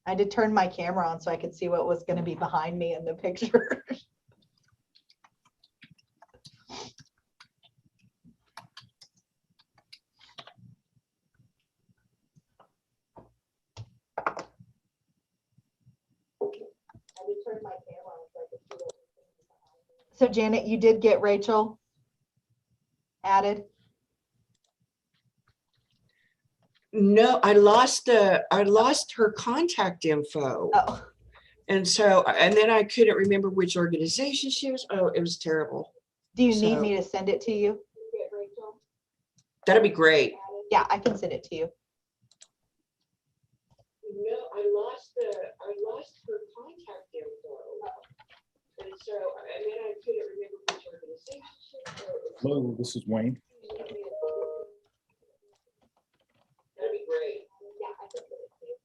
I did turn my camera on so I could see what was going to be behind me in the picture. So Janet, you did get Rachel added? No, I lost her contact info. Oh, And so, and then I couldn't remember which organization she was. Oh, it was terrible. do you need me to send it to you? That'd be great. Yeah, I can send it to you. No, I lost her contact info. And so, and then I couldn't remember which organization she was. Hello, this is Wayne. That'd be great. Yeah, I can send it to you.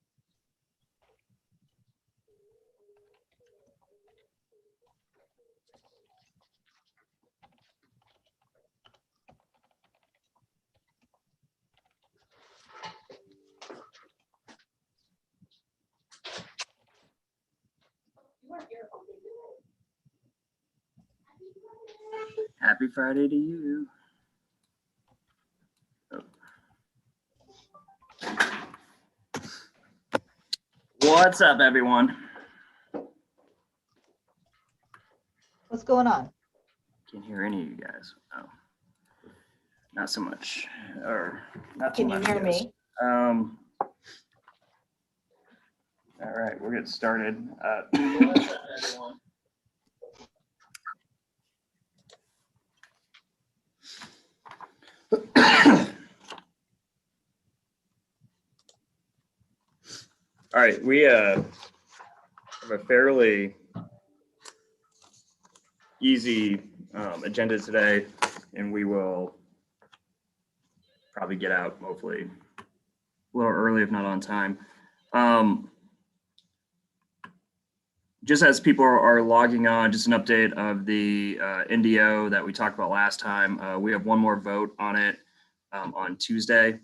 Happy Friday to you. What's up, everyone? What's going on? Can't hear any of you guys. Oh, not so much. Or not too Can you much. hear I guess. me? All right, we'll get started. All right, we have a fairly easy agenda today, and we will probably get out hopefully a little early, if not on time. Just as people are logging on, just an update of the NDO that we talked about last time. We have one more vote on it on Tuesday.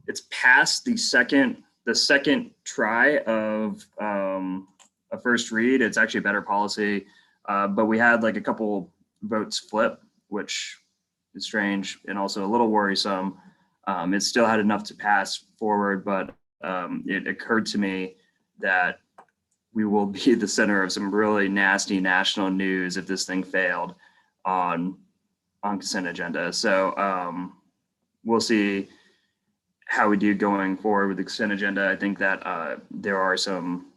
It's past the second try of a first read. It's actually a better policy, but we had like a couple votes flip, which is strange and also a little worrisome. It still had enough to pass forward, but it occurred to me that we will be the center of some really nasty national news if this thing failed on consent agenda. So we'll see how we do going forward with the consent agenda. I think that there are some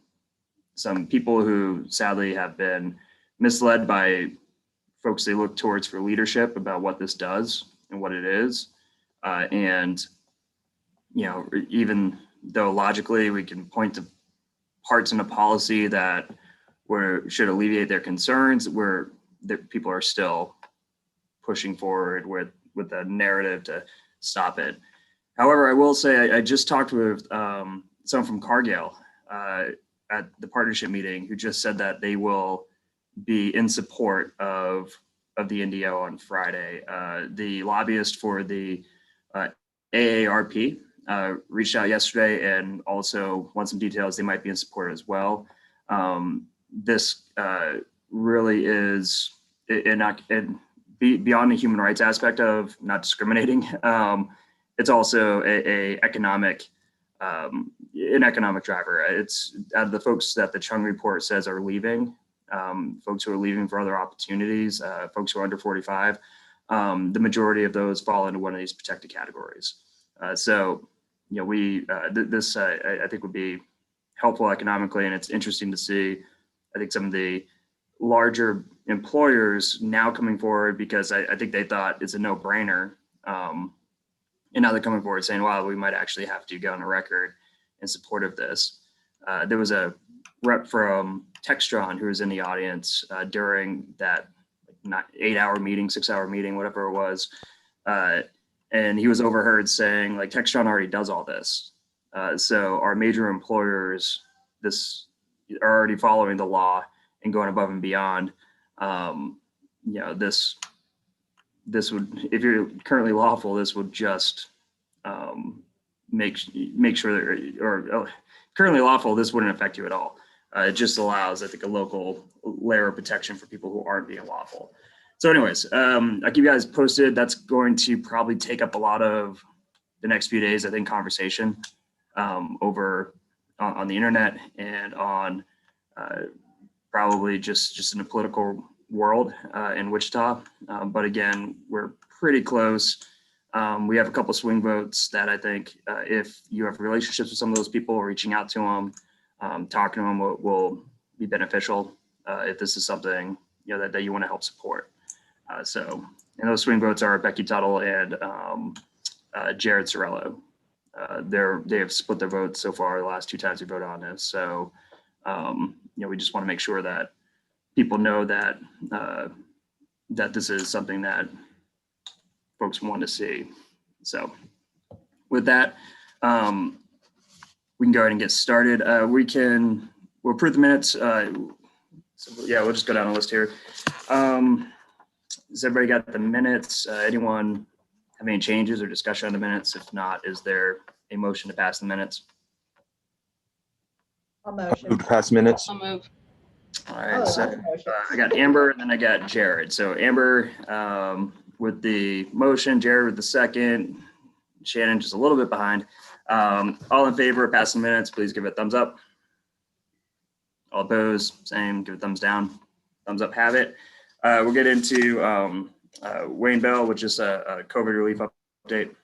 people who sadly have been misled by folks they look towards for leadership about what this does and what it is. And, you know, even though logically we can point to parts in a policy that should alleviate their concerns, where people are still pushing forward with a narrative to stop it. However, I will say I just talked with someone from Cargill at the partnership meeting who just said that they will be in support of the NDO on Friday. The lobbyist for the AARP reached out yesterday and also want some details. They might be in support as well. This really is beyond the human rights aspect of not discriminating. It's also an economic driver. It's out of the folks that the Chung report says are leaving, folks who are leaving for other opportunities, folks who are under 45. The majority of those fall into one of these protected categories. So, you know, this I think would be helpful economically, and it's interesting to see. I think some of the larger employers now coming forward because I think they thought it's a no-brainer. And now they're coming forward saying, wow, we might actually have to go on a record in support of this. There was a rep from Textron who was in the audience during that 8-hour meeting, 6-hour meeting, whatever it was. And he was overheard saying, like, Textron already does all this. So our major employers are already following the law and going above and beyond. You know, this would, if you're currently lawful, this would just make sure that, or currently lawful, this wouldn't affect you at all. It just allows, I think, a local layer of protection for people who aren't being lawful. So anyways, I'll keep you guys posted. That's going to probably take up a lot of the next few days, I think, conversation over on the internet and on probably just in the political world in Wichita. But again, we're pretty close. We have a couple swing votes that I think if you have relationships with some of those people, reaching out to them, talking to them will be beneficial if this is something that you want to help support. So, and those swing votes are Becky Tuttle and Jared Sorello. They have split their votes so far the last 2 times we voted on this. So, we just want to make sure that people know that that this is something that folks want to see. So, with that, we can go ahead and get started. We'll approve the minutes. So yeah, we'll just go down the list here. Has everybody got the minutes? Anyone have any changes or discussion on the minutes? If not, is there a motion to pass the minutes? I'll motion. Move to pass minutes. I'll move. All right, Oh, so I'll motion. I got Amber and then I got Jared. So Amber with the motion, Jared with the second, Shannon just a little bit behind. All in favor of passing the minutes, please give it a thumbs up. All opposed, same, give it a thumbs down. Thumbs up, have it. We'll get into Wayne Bell, which is a COVID relief update.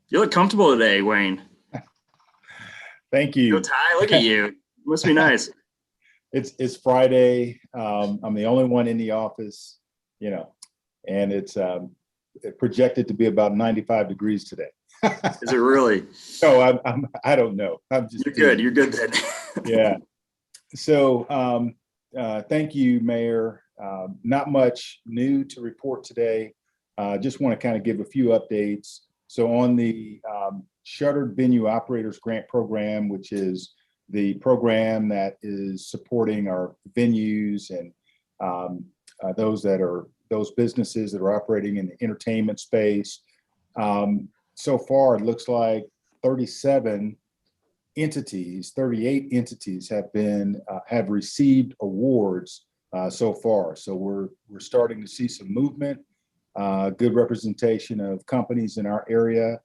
You look comfortable today, Wayne. Thank Go you. Ty, look at you. Must be nice. It's Friday. I'm the only one in the office, and it's projected to be about 95 degrees today. Is it really? So I don't know. I'm just You're good. You're good then. Yeah. So thank you, Mayor. Not much new to report today. Just want to kind of give a few updates. So on the Shuttered Venue Operators Grant Program, which is the program that is supporting our venues and those businesses that are operating in the entertainment space. So far, it looks like 38 entities have received awards so far. So we're starting to see some movement, good representation of companies in our area.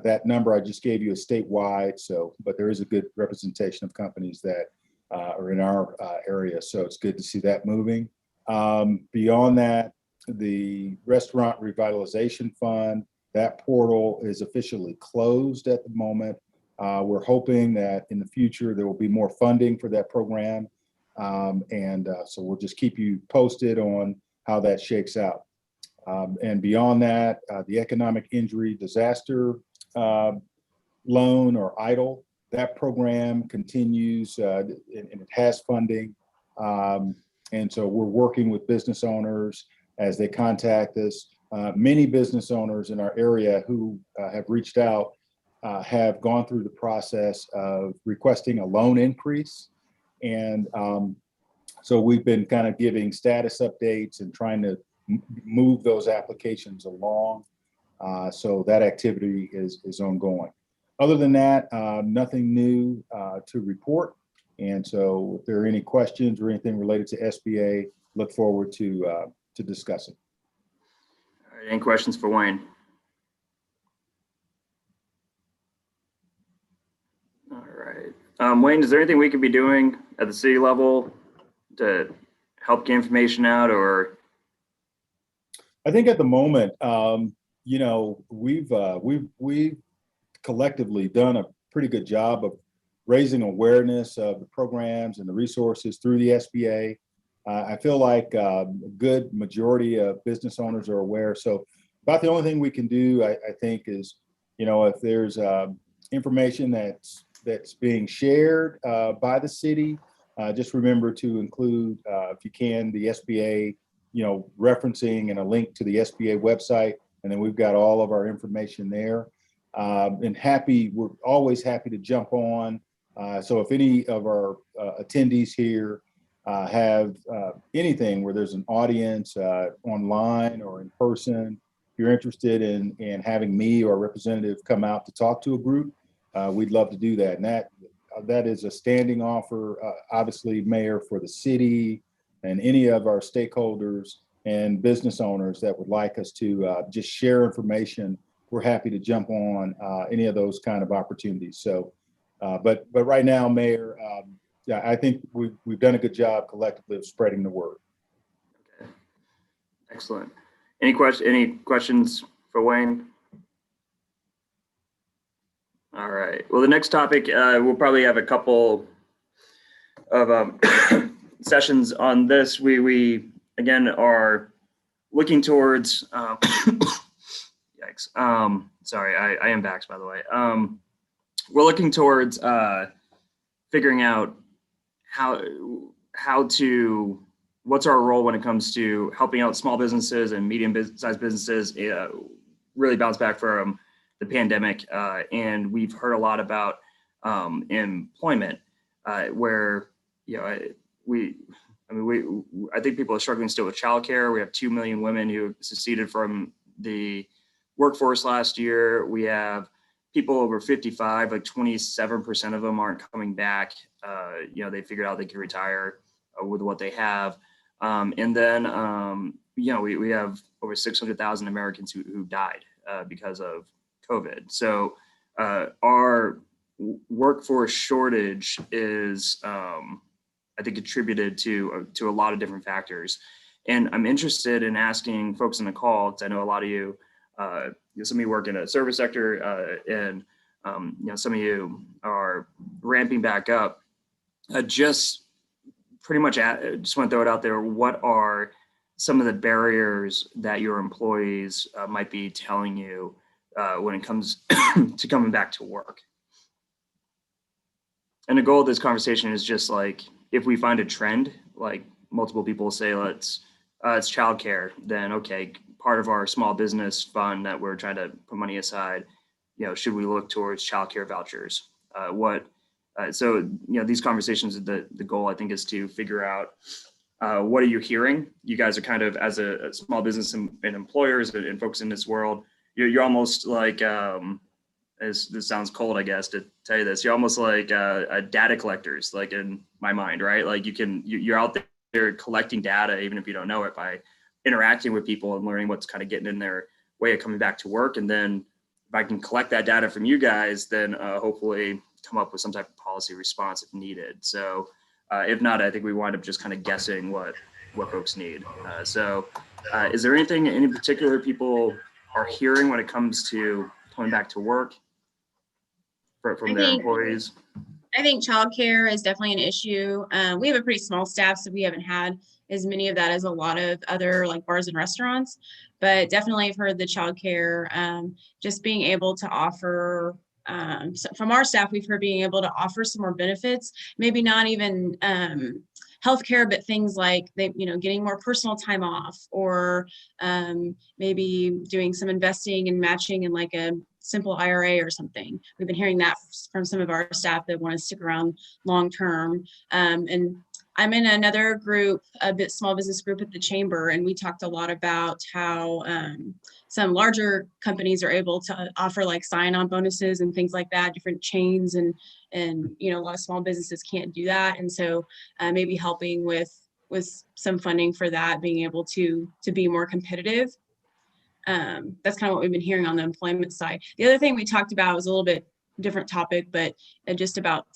That number I just gave you is statewide, but there is a good representation of companies that are in our area. So it's good to see that moving. Beyond that, the Restaurant Revitalization Fund, that portal is officially closed at the moment. We're hoping that in the future there will be more funding for that program. So we'll just keep you posted on how that shakes out. And beyond that, the Economic Injury Disaster Loan or EIDL, that program continues and it has funding. And so we're working with business owners as they contact us. Many business owners in our area who have reached out have gone through the process of requesting a loan increase. And so we've been kind of giving status updates and trying to move those applications along. So that activity is ongoing. Other than that, nothing new to report. And so if there are any questions or anything related to SBA, look forward to discussing. All right, any questions for Wayne? All right. Wayne, is there anything we could be doing at the city level to help get information out, or? I think at the moment, we've collectively done a pretty good job of raising awareness of the programs and the resources through the SBA. I feel like a good majority of business owners are aware. So about the only thing we can do, I think, is, if there's information that's being shared by the city, just remember to include, if you can, the SBA, referencing and a link to the SBA website. And then we've got all of our information there. We're always happy to jump on. So if any of our attendees here have anything where there's an audience online or in person, you're interested in having me or a representative come out to talk to a group, we'd love to do that. And that is a standing offer, obviously, Mayor, for the city and any of our stakeholders and business owners that would like us to just share information. We're happy to jump on any of those kind of opportunities. So, but right now, Mayor, yeah, I think we've done a good job collectively of spreading the word. Okay. Excellent. Any questions for Wayne? All right. Well, the next topic, we'll probably have a couple of sessions on this. We again are looking towards. Yikes. Sorry, I am vaxxed, by the way. We're looking towards figuring out what's our role when it comes to helping out small businesses and medium-sized businesses really bounce back from the pandemic. And we've heard a lot about employment, where I think people are struggling still with childcare. We have 2 million women who seceded from the workforce last year. We have people over 55, like 27% of them aren't coming back. They figured out they can retire with what they have. And then, we have over 600,000 Americans who died because of COVID. So our workforce shortage is, I think, attributed to a lot of different factors. And I'm interested in asking folks on the call, because I know a lot of you, some of you work in a service sector, and some of you are ramping back up. Just want to throw it out there. What are some of the barriers that your employees might be telling you when it comes to coming back to work? And the goal of this conversation is just like, if we find a trend, like multiple people say, it's childcare, then okay, part of our small business fund that we're trying to put money aside, should we look towards childcare vouchers? So these conversations, the goal, I think, is to figure out what are you hearing? You guys are kind of, as a small business and employers and folks in this world, you're almost like, this sounds cold, I guess, to tell you this, you're almost like data collectors, like in my mind, right? Like you're out there collecting data, even if you don't know it, by interacting with people and learning what's kind of getting in their way of coming back to work. And then if I can collect that data from you guys, then hopefully come up with some type of policy response if needed. So if not, I think we wind up just kind of guessing what folks need. So is there anything in particular people are hearing when it comes to coming back to work from their employees? I think childcare is definitely an issue. We have a pretty small staff, so we haven't had as many of that as a lot of other like bars and restaurants, but definitely I've heard the childcare, just being able to offer, so from our staff, we've heard being able to offer some more benefits, maybe not even healthcare, but things like getting more personal time off, or maybe doing some investing and matching in like a simple IRA or something. We've been hearing that from some of our staff that want to stick around long term. And I'm in another group, small business group at the chamber, and we talked a lot about how some larger companies are able to offer like sign-on bonuses and things like that, different chains, and a lot of small businesses can't do that. And so maybe helping with some funding for that, being able to be more competitive. That's kind of what we've been hearing on the employment side. The other thing we talked about was a little bit different topic, but just about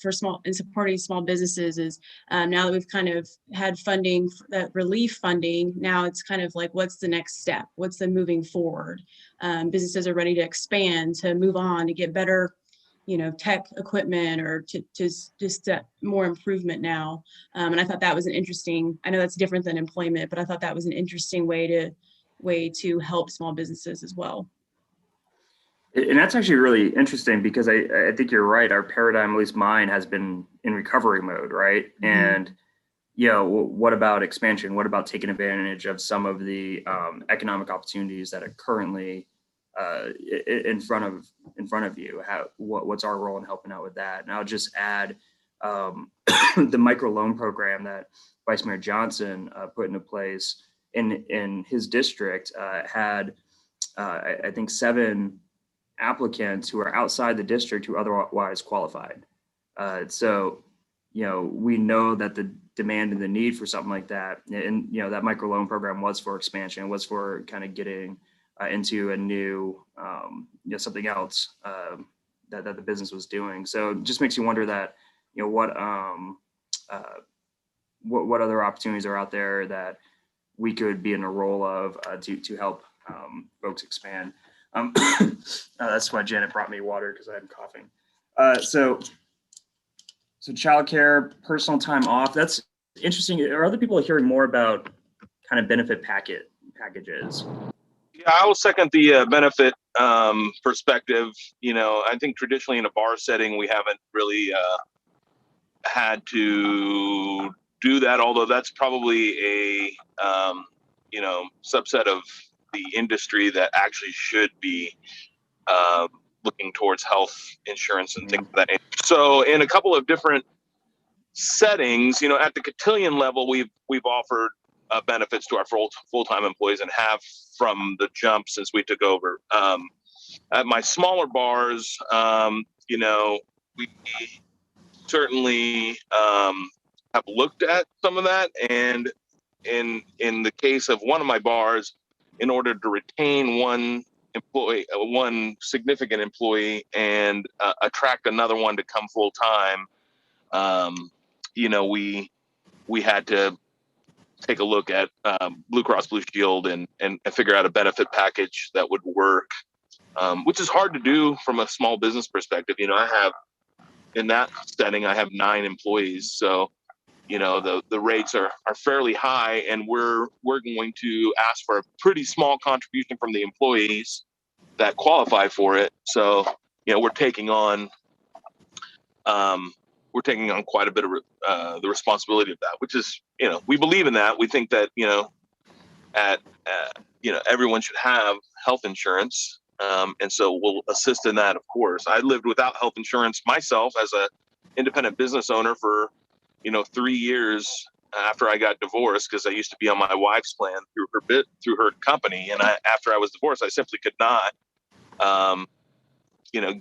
supporting small businesses is now that we've kind of had funding, that relief funding, now it's kind of like, what's the next step? What's the moving forward? Businesses are ready to expand, to move on, to get better, tech equipment, or to just more improvement now. And I thought that was I know that's different than employment, but I thought that was an interesting way to help small businesses as well. And that's actually really interesting, because I think you're right. Our paradigm, at least mine, has been in recovery mode, right? Mm-hmm. And what about expansion? What about taking advantage of some of the economic opportunities that are currently in front of you? What's our role in helping out with that? And I'll just add the microloan program that Vice Mayor Johnson put into place in his district had I think 7 applicants who are outside the district who otherwise qualified. So, we know that the demand and the need for something like that, and, that microloan program was for expansion, it was for kind of getting into a new, something else that the business was doing. So it just makes you wonder that, what other opportunities are out there that we could be in a role of to help folks expand. That's why Janet brought me water, because I'm coughing. So childcare, personal time off. That's interesting. Are other people hearing more about kind of benefit packages? Yeah, I will second the benefit perspective. I think traditionally in a bar setting, we haven't really had to do that, although that's probably a subset of the industry that actually should be looking towards health insurance and things like that. So in a couple of different settings, at the cotillion level, we've offered benefits to our full-time employees and have from the jump since we took over. At my smaller bars, we certainly have looked at some of that, and in the case of one of my bars, in order to retain one significant employee and attract another one to come full time, we had to take a look at Blue Cross Blue Shield and figure out a benefit package that would work, which is hard to do from a small business perspective. I have, in that setting, I have 9 employees, so the rates are fairly high, and we're going to ask for a pretty small contribution from the employees that qualify for it. So we're taking on quite a bit of the responsibility of that, which is, we believe in that. We think that everyone should have health insurance, and so we'll assist in that. Of course, I lived without health insurance myself as a independent business owner for 3 years after I got divorced, because I used to be on my wife's plan through her company, and after I was divorced, I simply could not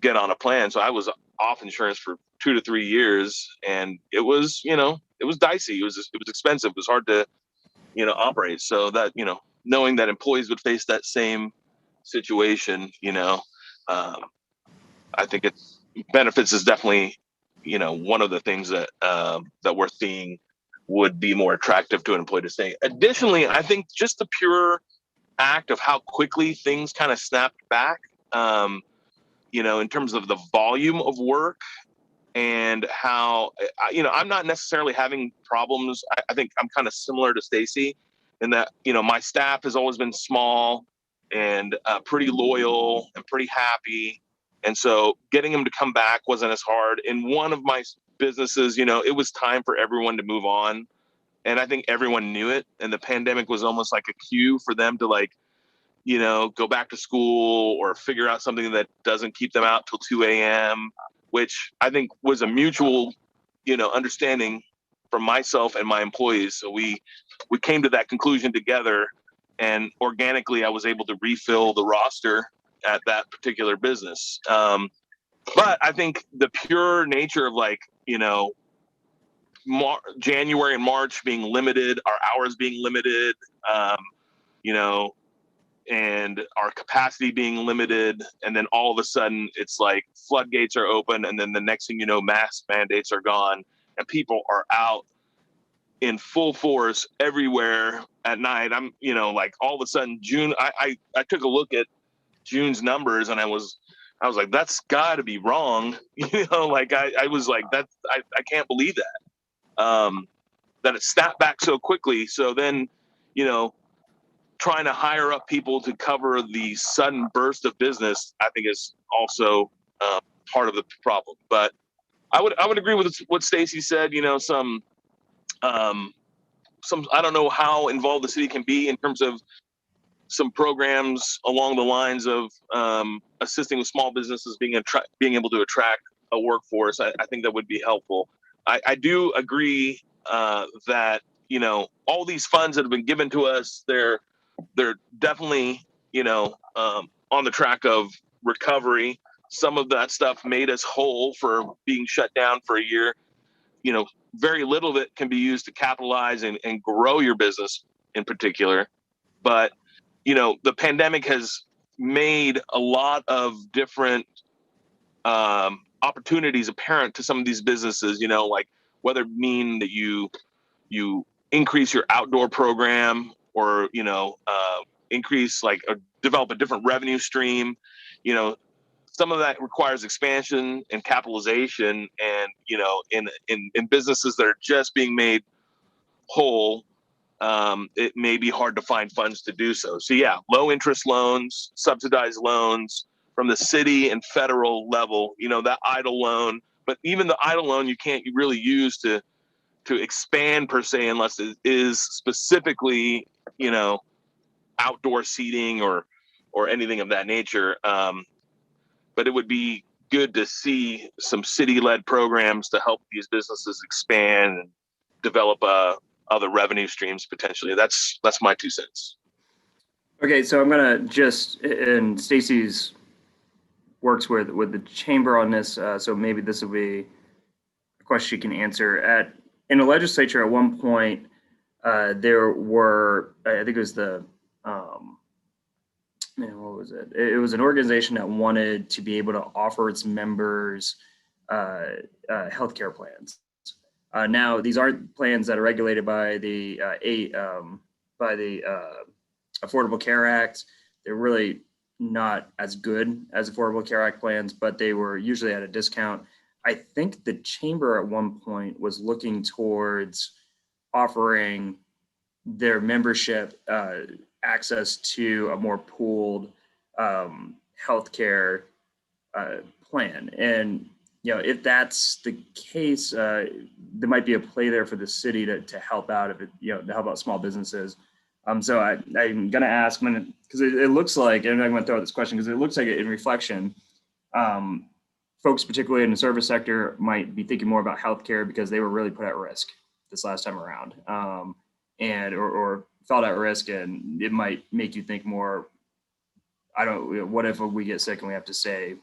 get on a plan. So I was off insurance for 2 to 3 years, and it was dicey. It was expensive. It was hard to operate. So that knowing that employees would face that same situation, I think benefits is definitely one of the things that that we're seeing would be more attractive to an employee to stay. Additionally, I think just the pure act of how quickly things kind of snapped back, in terms of the volume of work, and how I'm not necessarily having problems. I think I'm kind of similar to Stacy in that my staff has always been small and pretty loyal and pretty happy. And so getting them to come back wasn't as hard. In one of my businesses, it was time for everyone to move on. And I think everyone knew it. And the pandemic was almost like a cue for them to go back to school or figure out something that doesn't keep them out till 2 a.m., which I think was a mutual, understanding from myself and my employees. So we came to that conclusion together, and organically I was able to refill the roster at that particular business. But I think the pure nature of January and March being limited, our hours being limited, and our capacity being limited, and then all of a sudden it's like floodgates are open, and then the next thing you know, mask mandates are gone and people are out in full force everywhere at night. I'm all of a sudden June, I took a look at June's numbers, and I was like, that's got to be wrong. I was like, I can't believe that that it snapped back so quickly. So then trying to hire up people to cover the sudden burst of business, I think, is also part of the problem. But I would agree with what Stacy said. Some I don't know how involved the city can be in terms of some programs along the lines of assisting with small businesses being able to attract a workforce. I think that would be helpful. I do agree that all these funds that have been given to us, they're definitely on the track of recovery. Some of that stuff made us whole for being shut down for a year. Very little of it can be used to capitalize and grow your business in particular. But, the pandemic has made a lot of different opportunities apparent to some of these businesses, like whether it mean that you increase your outdoor program or, increase develop a different revenue stream. Some of that requires expansion and capitalization, and in businesses that are just being made whole, it may be hard to find funds to do so. So yeah, low interest loans, subsidized loans from the city and federal level, that EIDL loan. But even the EIDL loan you can't really use to expand per se unless it is specifically outdoor seating or anything of that nature. But it would be good to see some city-led programs to help these businesses expand and develop other revenue streams potentially. That's my 2 cents. Okay, so I'm gonna and Stacy's works with the chamber on this, so maybe this will be a question you can answer. In the legislature at one point, there were, I think it was what was it? It was an organization that wanted to be able to offer its members healthcare plans. Now, these aren't plans that are regulated by the Affordable Care Act. They're really not as good as Affordable Care Act plans, but they were usually at a discount. I think the chamber at one point was looking towards offering their membership access to a more pooled healthcare plan. And if that's the case, there might be a play there for the city to help out if it, to help out small businesses. So I'm gonna ask, because it looks like, and I'm gonna throw out this question because it looks like in reflection, folks, particularly in the service sector, might be thinking more about healthcare because they were really put at risk this last time around, or felt at risk, and it might make you think more. What if we get sick and we have to stay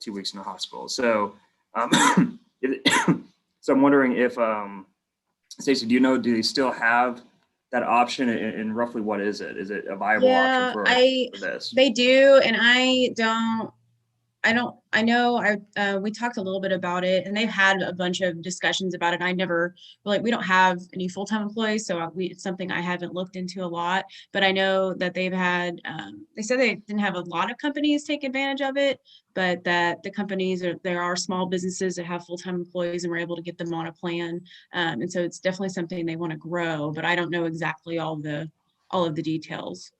2 weeks in the hospital? So, so I'm wondering if, Stacey, do they still have that option, and roughly what is it? Is it a viable option for this? They do, and I know we talked a little bit about it, and they've had a bunch of discussions about it. We don't have any full-time employees, so it's something I haven't looked into a lot, but I know that they've had, they said they didn't have a lot of companies take advantage of it, but that the companies, there are small businesses that have full-time employees and we're able to get them on a plan. And so it's definitely something they want to grow, but I don't know exactly all of the details.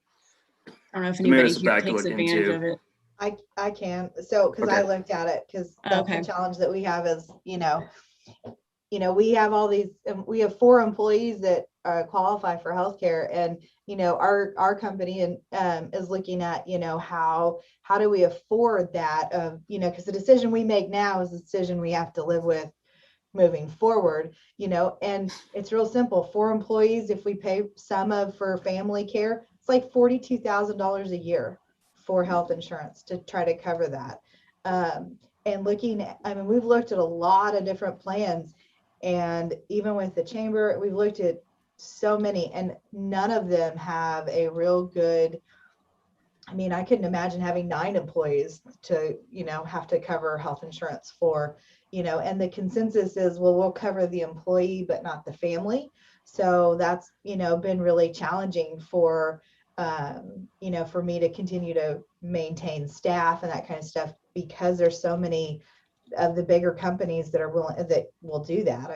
I don't know if anybody here takes advantage of it. I can. So, because I looked at it, because that's the challenge that we have is, we have we have 4 employees that qualify for healthcare, and our company is looking at how do we afford that, because the decision we make now is the decision we have to live with moving forward, and it's real simple. 4 employees, if we pay for family care, it's like $42,000 a year for health insurance to try to cover that. And we've looked at a lot of different plans, and even with the chamber, we've looked at so many, and none of them have a real good, I couldn't imagine having 9 employees to, have to cover health insurance for, and the consensus is, well, we'll cover the employee, but not the family. So that's, been really challenging for me to continue to maintain staff and that kind of stuff, because there's so many of the bigger companies that will do that.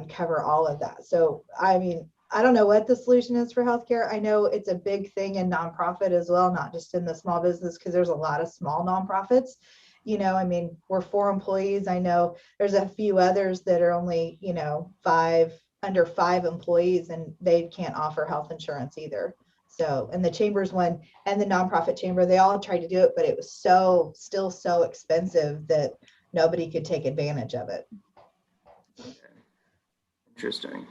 Cover all of that. So, I don't know what the solution is for healthcare. I know it's a big thing in nonprofit as well, not just in the small business, because there's a lot of small nonprofits. We're 4 employees. I know there's a few others that are only, under 5 employees, and they can't offer health insurance either. So, and the chambers one and the nonprofit chamber, they all tried to do it, but it was still so expensive that nobody could take advantage of it. Interesting.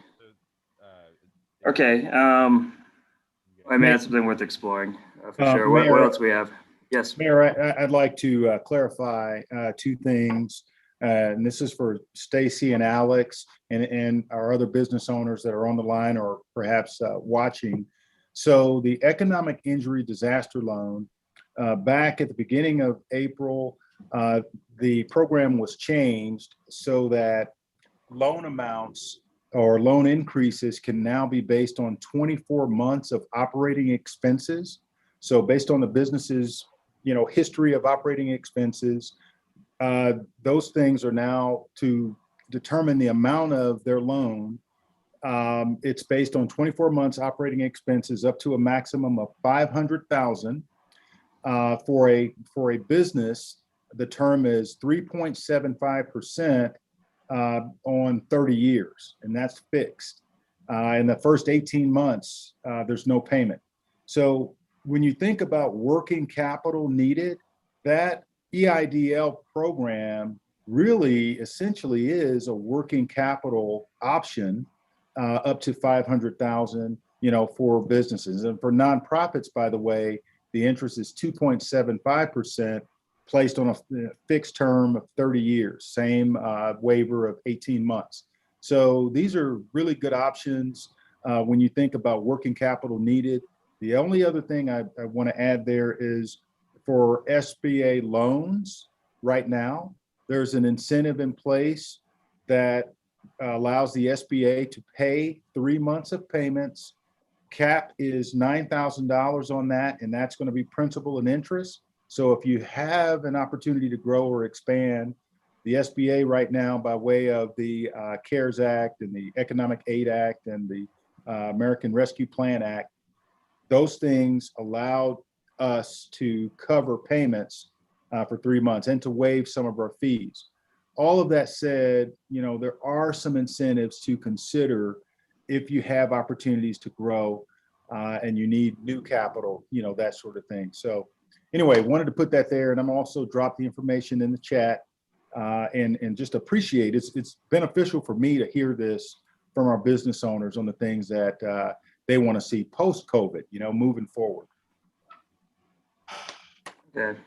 Okay. That's something worth exploring. For sure. What Mayor, else we have? Yes. Mayor, I'd like to clarify two things. And this is for Stacy and Alex and our other business owners that are on the line or perhaps watching. So the economic injury disaster loan, back at the beginning of April, the program was changed so that loan amounts or loan increases can now be based on 24 months of operating expenses. So based on the business's, history of operating expenses, those things are now to determine the amount of their loan. It's based on 24 months operating expenses up to a maximum of 500,000. For a business, the term is 3.75% on 30 years, and that's fixed. In the first 18 months, there's no payment. So when you think about working capital needed, that EIDL program really essentially is a working capital option up to 500,000, for businesses. And for nonprofits, by the way, the interest is 2.75% placed on a fixed term of 30 years, same waiver of 18 months. So these are really good options when you think about working capital needed. The only other thing I want to add there is for SBA loans right now, there's an incentive in place that allows the SBA to pay 3 months of payments. Cap is $9,000 on that, and that's going to be principal and interest. So if you have an opportunity to grow or expand, the SBA right now, by way of the CARES Act and the Economic Aid Act and the American Rescue Plan Act, those things allowed us to cover payments for 3 months and to waive some of our fees. All of that said, there are some incentives to consider if you have opportunities to grow and you need new capital, that sort of thing. So anyway, wanted to put that there, and I'm also dropped the information in the chat and just appreciate it. It's beneficial for me to hear this from our business owners on the things that they want to see post-COVID, moving forward. Okay.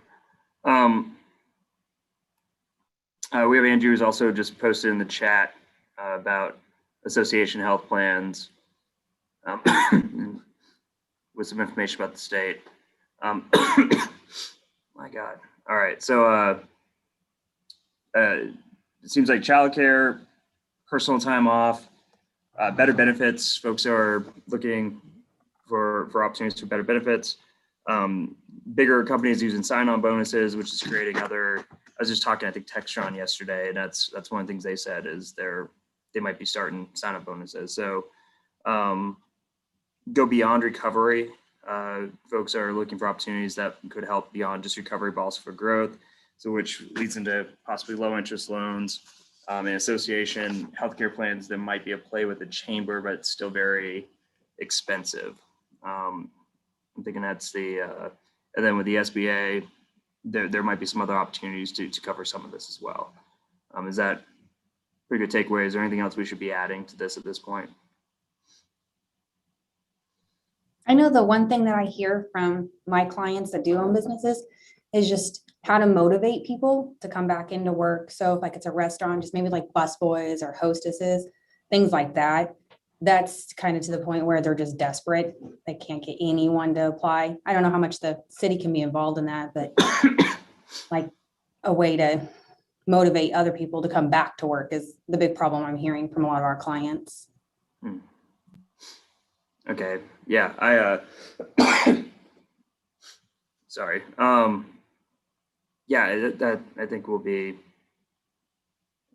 We have Andrew who's also just posted in the chat about association health plans with some information about the state. My God. All right. So it seems like childcare, personal time off, better benefits. Folks are looking for opportunities for better benefits. Bigger companies using sign-on bonuses, which is creating other. I was just talking, I think, Textron yesterday, and that's one of the things they said is they might be starting sign-on bonuses. So go beyond recovery. Folks are looking for opportunities that could help beyond just recovery, but also for growth. So which leads into possibly low interest loans and association healthcare plans that might be a play with the chamber, but it's still very expensive. I'm thinking that's and then with the SBA, there might be some other opportunities to cover some of this as well. Is that pretty good takeaway? Is there anything else we should be adding to this at this point? I know the one thing that I hear from my clients that do own businesses is just how to motivate people to come back into work. So if like it's a restaurant, just maybe like busboys or hostesses, things like that. That's kind of to the point where they're just desperate. They can't get anyone to apply. I don't know how much the city can be involved in that, but like a way to motivate other people to come back to work is the big problem I'm hearing from a lot of our clients. Okay. Yeah. Sorry. Yeah, that I think will be,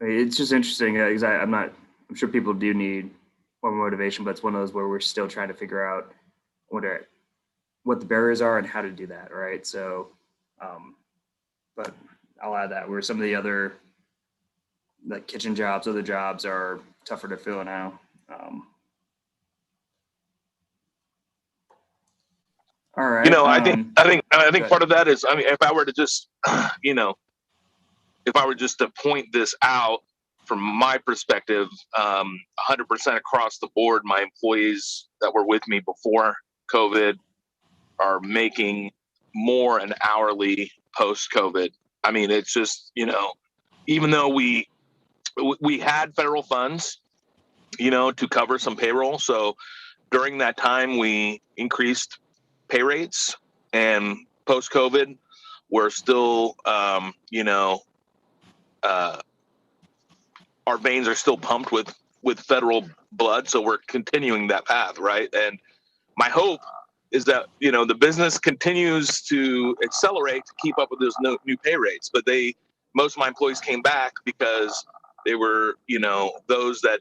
it's just interesting because I'm sure people do need more motivation, but it's one of those where we're still trying to figure out what the barriers are and how to do that. Right. So, but I'll add that where some of the other like kitchen jobs, other jobs are tougher to fill now. All right. I think part of that is, if I were to just, if I were just to point this out from my perspective, 100% across the board, my employees that were with me before COVID, are making more an hourly post-COVID. I mean, it's just, even though we had federal funds, to cover some payroll. So during that time, we increased pay rates, and post-COVID, we're still, our veins are still pumped with federal blood. So we're continuing that path, right? And my hope is that, the business continues to accelerate to keep up with those new pay rates. But most of my employees came back because they were, those that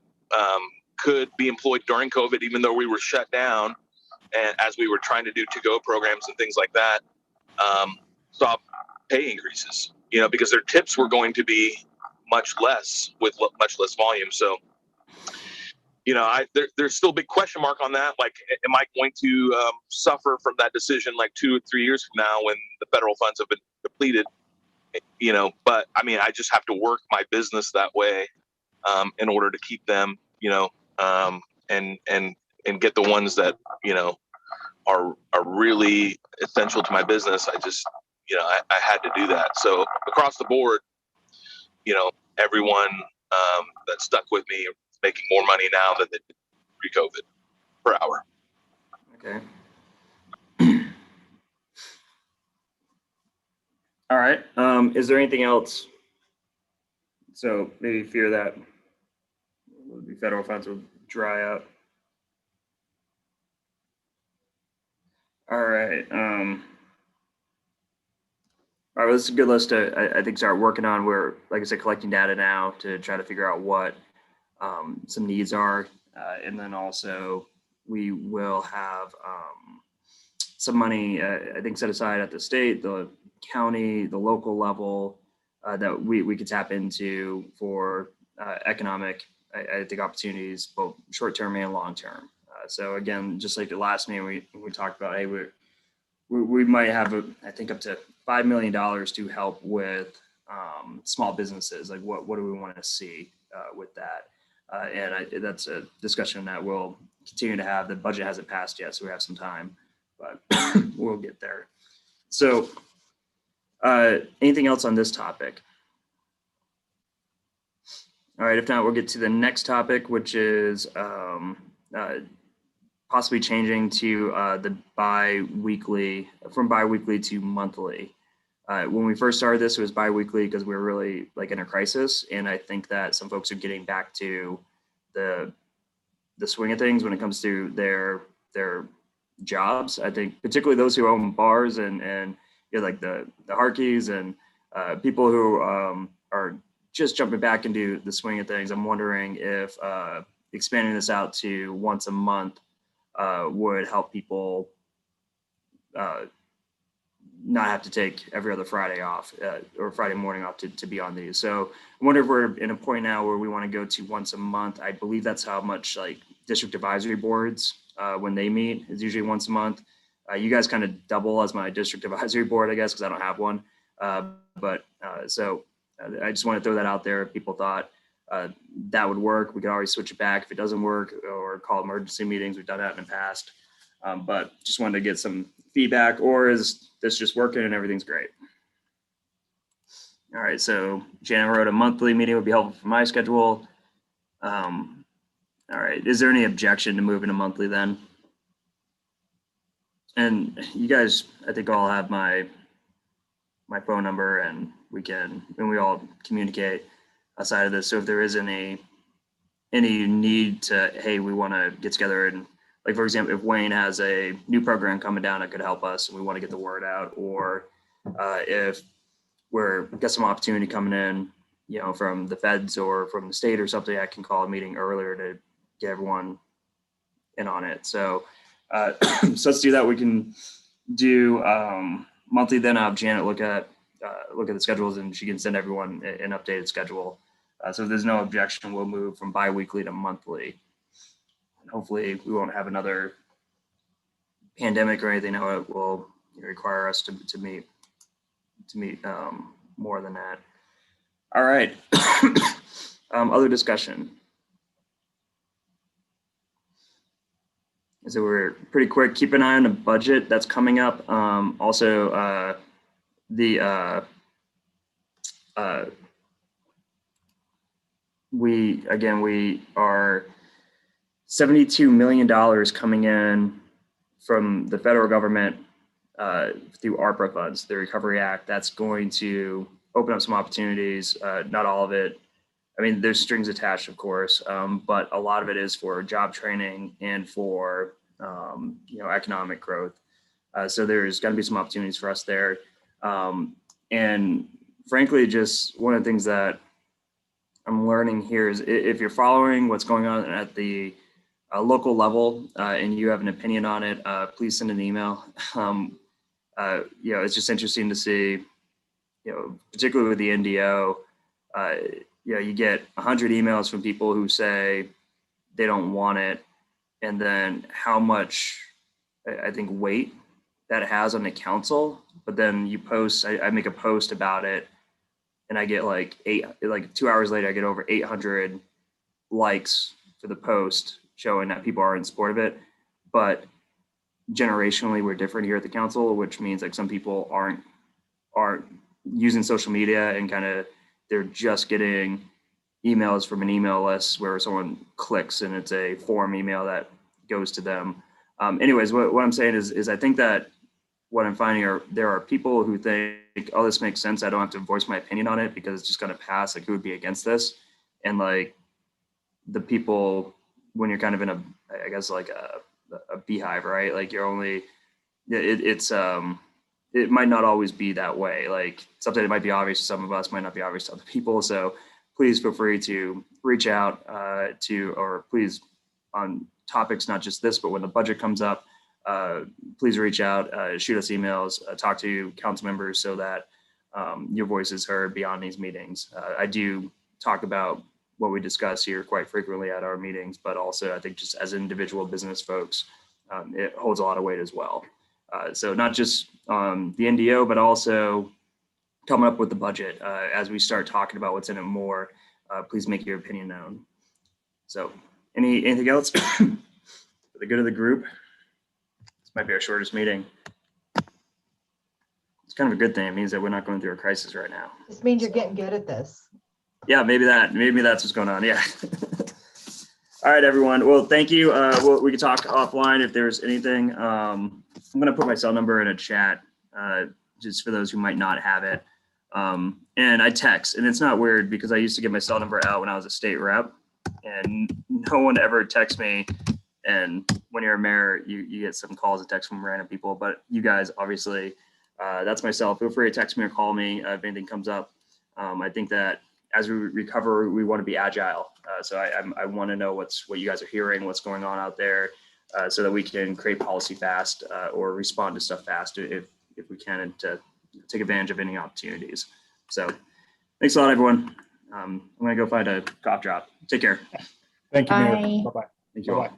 could be employed during COVID, even though we were shut down, and as we were trying to do to-go programs and things like that, saw pay increases, because their tips were going to be much less with much less volume. So, there's still a big question mark on that. Like, am I going to suffer from that decision like 2 or 3 years from now when the federal funds have been depleted? But I mean, I just have to work my business that way in order to keep them, and get the ones that, are really essential to my business. I just, I had to do that. So across the board, everyone that stuck with me is making more money now than they did pre-COVID per hour. Okay. All right. Is there anything else? So maybe fear that the federal funds will dry up. All right. All right. This is a good list to, I think, start working on. We're, like I said, collecting data now to try to figure out what some needs are. And then also we will have some money, I think, set aside at the state, the county, the local level that we could tap into for economic, I think, opportunities, both short-term and long-term. So again, just like the last meeting, we talked about, hey, we might have, I think, up to $5 million to help with small businesses. Like, what do we want to see with that? And that's a discussion that we'll continue to have. The budget hasn't passed yet, so we have some time, but we'll get there. So anything else on this topic? All right, if not, we'll get to the next topic, which is possibly changing to the bi-weekly, from bi-weekly to monthly. When we first started this, it was bi-weekly because we were really like in a crisis. And I think that some folks are getting back to the swing of things when it comes to their jobs. I think particularly those who own bars and like the Harkeys and people who are just jumping back into the swing of things. I'm wondering if expanding this out to once a month would help people not have to take every other Friday off or Friday morning off to be on these. So I wonder if we're in a point now where we want to go to once a month. I believe that's how much like district advisory boards, when they meet, is usually once a month. You guys kind of double as my district advisory board, I guess, because I don't have one. So I just want to throw that out there. If people thought that would work, we could always switch it back if it doesn't work, or call emergency meetings. We've done that in the past. But just wanted to get some feedback, or is this just working and everything's great? All right, so Janet wrote a monthly meeting would be helpful for my schedule. All right, is there any objection to moving to monthly then? And you guys, I think, all have my phone number, and we all communicate outside of this. So if there is any need to, hey, we want to get together, and like, for example, if Wayne has a new program coming down that could help us and we want to get the word out, or if we're got some opportunity coming in, from the feds or from the state or something, I can call a meeting earlier to get everyone in on it. So, so let's do that. We can do monthly. Then I'll have Janet look at the schedules, and she can send everyone an updated schedule. So if there's no objection, we'll move from bi-weekly to monthly. And hopefully we won't have another pandemic or anything. How it will require us to meet more than that. All right. Other discussion. So we're pretty quick. Keep an eye on the budget that's coming up. Also, we are $72 million coming in from the federal government through ARPA funds, the Recovery Act. That's going to open up some opportunities. Not all of it. I mean, there's strings attached, of course, but a lot of it is for job training and for economic growth. So there's going to be some opportunities for us there. And frankly, just one of the things that I'm learning here is if you're following what's going on at the local level and you have an opinion on it, please send an email. It's just interesting to see, particularly with the NDO, you get 100 emails from people who say they don't want it, and then how much, I think, weight that has on the council. But then you post, I make a post about it, and I get like 2 hours later, I get over 800 likes for the post showing that people are in support of it. But generationally, we're different here at the council, which means like some people aren't using social media and kind of, they're just getting emails from an email list where someone clicks and it's a form email that goes to them. Anyways, what I'm saying is I think that what I'm finding there are people who think, oh, this makes sense. I don't have to voice my opinion on it because it's just going to pass. Like, who would be against this? And like the people, when you're kind of in I guess like a beehive, right? Like you're only, it might not always be that way. Like something that might be obvious to some of us might not be obvious to other people. So please feel free to reach out or please on topics, not just this, but when the budget comes up, please reach out, shoot us emails, talk to council members so that your voice is heard beyond these meetings. I do talk about what we discuss here quite frequently at our meetings, but also I think just as individual business folks, it holds a lot of weight as well. So not just the NDO, but also coming up with the budget. As we start talking about what's in it more, please make your opinion known. So anything else for the good of the group? This might be our shortest meeting. It's kind of a good thing. It means that we're not going through a crisis right now. This means you're getting good at this. Yeah, maybe that's what's going on. Yeah. All right, everyone. Well, thank you. We can talk offline if there's anything. I'm going to put my cell number in a chat just for those who might not have it. And I text, and it's not weird because I used to get my cell number out when I was a state rep, and no one ever texts me. And when you're a mayor, you get some calls and texts from random people. But you guys, obviously, that's my cell. Feel free to text me or call me if anything comes up. I think that as we recover, we want to be agile. So I want to know what you guys are hearing, what's going on out there, so that we can create policy fast or respond to stuff fast if we can, and to take advantage of any opportunities. So thanks a lot, everyone. I'm going to go find a cough drop. Take care. Thank you, Mayor. Bye. Bye-bye. Thank you all. Bye-bye.